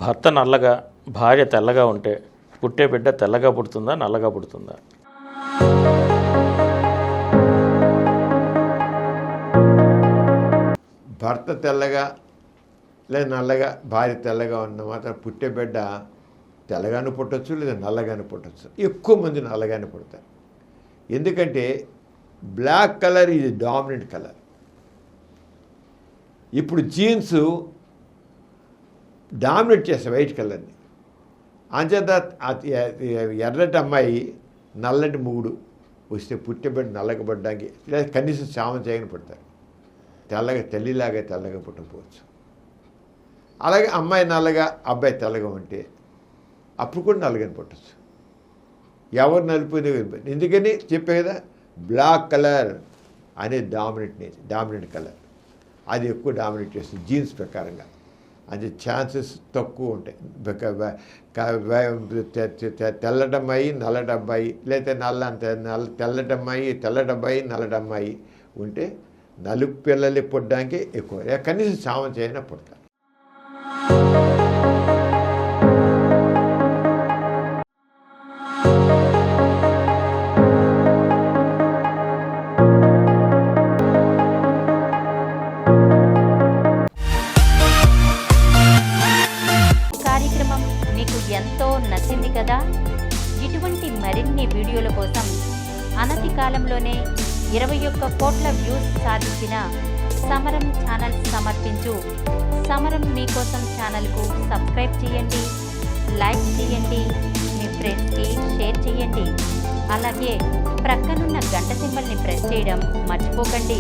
భర్త నల్లగా భార్య తెల్లగా ఉంటే పుట్టే బిడ్డ తెల్లగా పుడుతుందా నల్లగా పుడుతుందా? భర్త తెల్లగా లేదా నల్లగా భార్య తెల్లగా ఉన్న మాత్రం పుట్టే బిడ్డ తెల్లగానే పుట్టచ్చు లేదా నల్లగానే పుట్టచ్చు. ఎక్కువ మంది నల్లగానే పుడతారు. ఎందుకంటే బ్లాక్ కలర్ ఇది డామినెంట్ కలర్. ఇప్పుడు జీన్స్ డామినేట్ చేస్తాయి వైట్ కలర్ని. అంచేత ఎర్రటి అమ్మాయి నల్లటి మూడు వస్తే పుట్టే బిడ్డ నల్లగా పడ్డానికి లేదా కనీసం చావం చేయని పుడతారు. తెల్లగా తల్లిలాగా తెల్లగా పుట్టకపోవచ్చు. అలాగే అమ్మాయి నల్లగా అబ్బాయి తెల్లగా ఉంటే అప్పుడు కూడా నల్లగాని పుట్టచ్చు. ఎవరు నలిపోయినా ఎందుకని చెప్పే కదా, బ్లాక్ కలర్ అనేది డామినెంట్ కలర్. అది ఎక్కువ డామినేట్ చేస్తుంది జీన్స్ ప్రకారంగా. అది ఛాన్సెస్ తక్కువ ఉంటాయి. తెల్లటమ్మాయి నల్లటబ్బాయి లేదా తెల్లటబ్బాయి నల్లటమ్మాయి ఉంటే నలుపు పిల్లలు పుట్టడానికి ఎక్కువ, కనీసం చావం చేయన పుడతారు. కార్యక్రమం మీకు ఎంతో నచ్చింది కదా. ఇటువంటి మరిన్ని వీడియోల కోసం అనతి కాలంలోనే 21 కోట్ల వ్యూస్ సాధించిన సమరం ఛానల్ సమర్పించు సమరం మీకోసం ఛానల్కు సబ్స్క్రైబ్ చేయండి, లైక్ చేయండి, మీ ఫ్రెండ్స్కి షేర్ చేయండి. అలాగే ప్రక్కనున్న గంట సింబల్ని ప్రెస్ చేయడం మర్చిపోకండి.